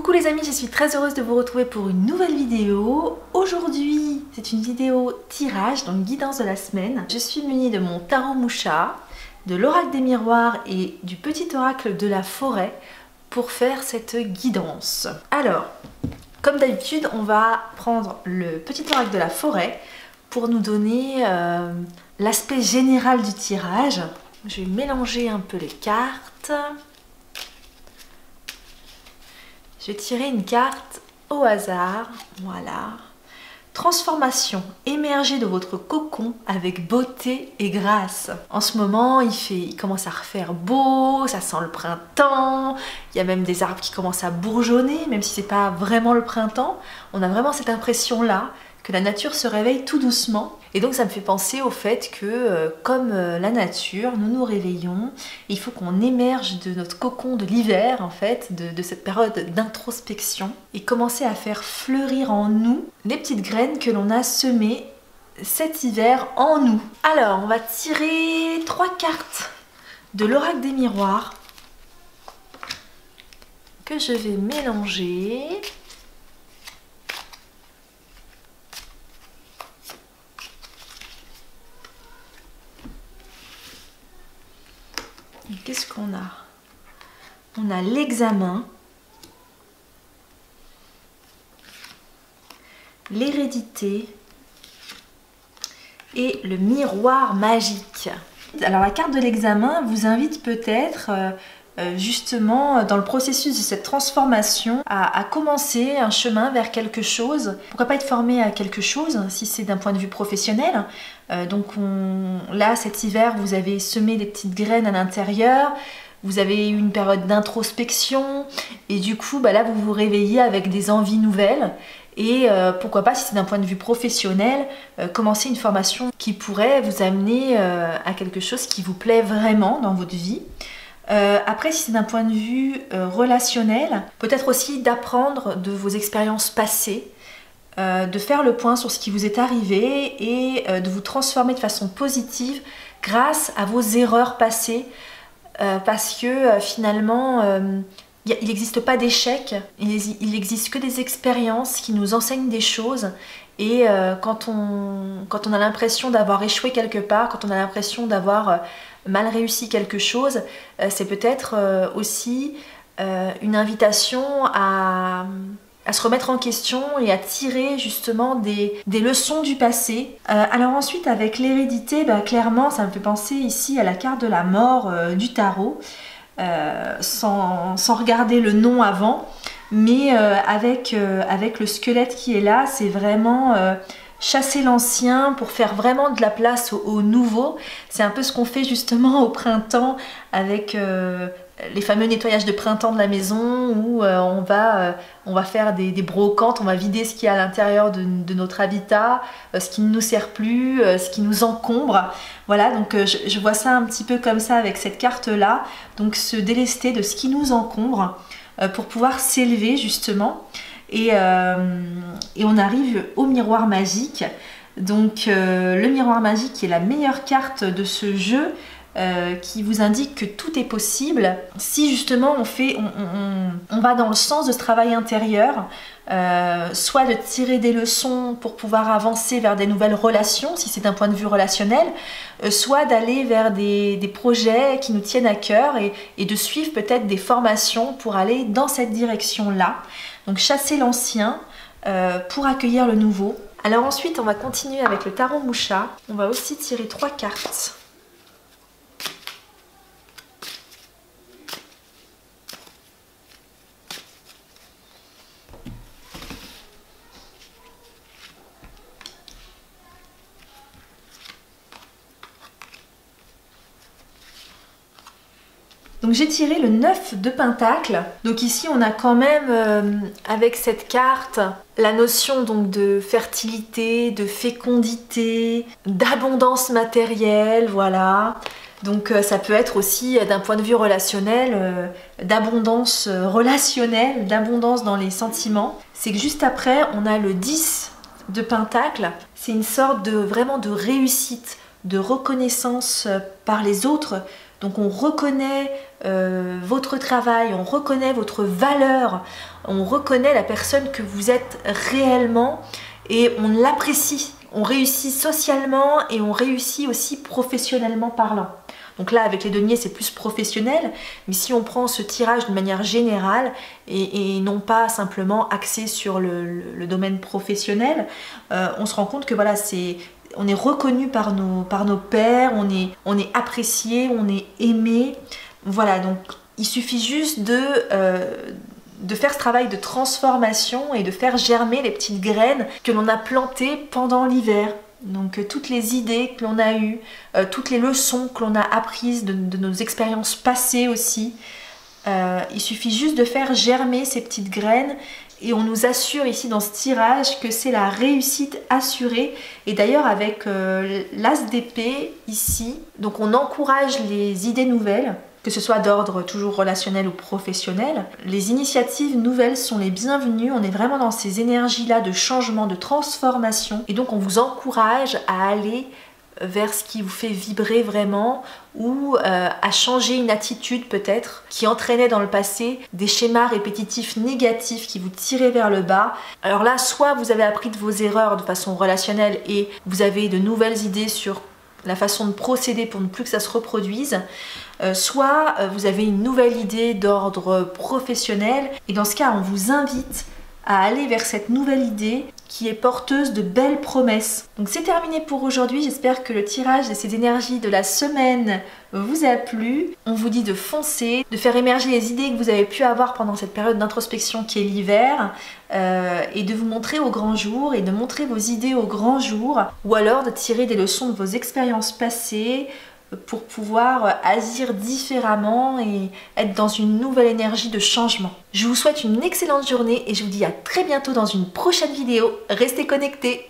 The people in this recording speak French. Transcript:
Coucou les amis, je suis très heureuse de vous retrouver pour une nouvelle vidéo. Aujourd'hui, c'est une vidéo tirage, donc guidance de la semaine. Je suis munie de mon tarot Moucha, de l'oracle des miroirs et du petit oracle de la forêt pour faire cette guidance. Alors, comme d'habitude, on va prendre le petit oracle de la forêt pour nous donner l'aspect général du tirage. Je vais mélanger un peu les cartes. Je vais tirer une carte au hasard, voilà. Transformation, émergez de votre cocon avec beauté et grâce. En ce moment, il commence à refaire beau, ça sent le printemps. Il y a même des arbres qui commencent à bourgeonner, même si c'est pas vraiment le printemps. On a vraiment cette impression-là que la nature se réveille tout doucement. Et donc ça me fait penser au fait que, comme la nature, nous nous réveillons. Il faut qu'on émerge de notre cocon de l'hiver, en fait, de cette période d'introspection, et commencer à faire fleurir en nous les petites graines que l'on a semées cet hiver en nous. Alors, on va tirer 3 cartes de l'oracle des miroirs que je vais mélanger. Qu'est-ce qu'on a? On a l'examen, l'hérédité et le miroir magique. Alors la carte de l'examen vous invite peut-être justement dans le processus de cette transformation à commencer un chemin vers quelque chose. Pourquoi pas être formé à quelque chose si c'est d'un point de vue professionnel. Là cet hiver vous avez semé des petites graines à l'intérieur, vous avez eu une période d'introspection et du coup là vous vous réveillez avec des envies nouvelles. Et pourquoi pas, si c'est d'un point de vue professionnel, commencer une formation qui pourrait vous amener à quelque chose qui vous plaît vraiment dans votre vie. Après, si c'est d'un point de vue relationnel, peut-être aussi d'apprendre de vos expériences passées, de faire le point sur ce qui vous est arrivé et de vous transformer de façon positive grâce à vos erreurs passées, parce que finalement... il n'existe pas d'échec, il n'existe que des expériences qui nous enseignent des choses. Et quand on a l'impression d'avoir échoué quelque part, quand on a l'impression d'avoir mal réussi quelque chose, c'est peut-être aussi une invitation à se remettre en question et à tirer justement des leçons du passé. Alors ensuite, avec l'hérédité, clairement, ça me fait penser ici à la carte de la mort du tarot. Sans regarder le nom avant, mais avec le squelette qui est là, c'est vraiment chasser l'ancien pour faire vraiment de la place au nouveau. C'est un peu ce qu'on fait justement au printemps avec les fameux nettoyages de printemps de la maison où on va faire des brocantes, on va vider ce qu'il y a à l'intérieur de notre habitat, ce qui ne nous sert plus, ce qui nous encombre. Voilà, donc je vois ça un petit peu comme ça avec cette carte-là. Donc se délester de ce qui nous encombre pour pouvoir s'élever justement. Et on arrive au miroir magique. Donc le miroir magique est la meilleure carte de ce jeu. Qui vous indique que tout est possible si justement on va dans le sens de ce travail intérieur, soit de tirer des leçons pour pouvoir avancer vers des nouvelles relations si c'est d'un point de vue relationnel, soit d'aller vers des projets qui nous tiennent à cœur et de suivre peut-être des formations pour aller dans cette direction-là. Donc chasser l'ancien pour accueillir le nouveau. Alors ensuite on va continuer avec le tarot Moucha. On va aussi tirer 3 cartes. Donc j'ai tiré le 9 de Pentacle. Donc ici on a quand même avec cette carte la notion donc de fertilité, de fécondité, d'abondance matérielle, voilà. Donc ça peut être aussi d'un point de vue relationnel, d'abondance relationnelle, d'abondance dans les sentiments. C'est que juste après on a le 10 de Pentacle. C'est une sorte de vraiment de réussite, de reconnaissance par les autres Donc on reconnaît votre travail, on reconnaît votre valeur, on reconnaît la personne que vous êtes réellement et on l'apprécie. On réussit socialement et on réussit aussi professionnellement parlant. Donc là, avec les deniers, c'est plus professionnel, mais si on prend ce tirage de manière générale et non pas simplement axé sur le domaine professionnel, on se rend compte que voilà, on est reconnu par nos pairs, on est apprécié, on est aimé. Voilà, donc il suffit juste de faire ce travail de transformation et de faire germer les petites graines que l'on a plantées pendant l'hiver. Donc toutes les idées que l'on a eues, toutes les leçons que l'on a apprises de nos expériences passées aussi, il suffit juste de faire germer ces petites graines et on nous assure ici dans ce tirage que c'est la réussite assurée. Et d'ailleurs avec l'as d'épée ici, donc on encourage les idées nouvelles, que ce soit d'ordre toujours relationnel ou professionnel. Les initiatives nouvelles sont les bienvenues, on est vraiment dans ces énergies-là de changement, de transformation. Et donc on vous encourage à aller vers ce qui vous fait vibrer vraiment ou à changer une attitude peut-être qui entraînait dans le passé des schémas répétitifs négatifs qui vous tiraient vers le bas. Alors là, soit vous avez appris de vos erreurs de façon relationnelle et vous avez de nouvelles idées sur la façon de procéder pour ne plus que ça se reproduise, soit vous avez une nouvelle idée d'ordre professionnel et dans ce cas on vous invite à aller vers cette nouvelle idée qui est porteuse de belles promesses. Donc c'est terminé pour aujourd'hui, j'espère que le tirage et ces énergies de la semaine vous a plu. On vous dit de foncer, de faire émerger les idées que vous avez pu avoir pendant cette période d'introspection qui est l'hiver et de vous montrer au grand jour et de montrer vos idées au grand jour ou alors de tirer des leçons de vos expériences passées pour pouvoir agir différemment et être dans une nouvelle énergie de changement. Je vous souhaite une excellente journée et je vous dis à très bientôt dans une prochaine vidéo. Restez connectés!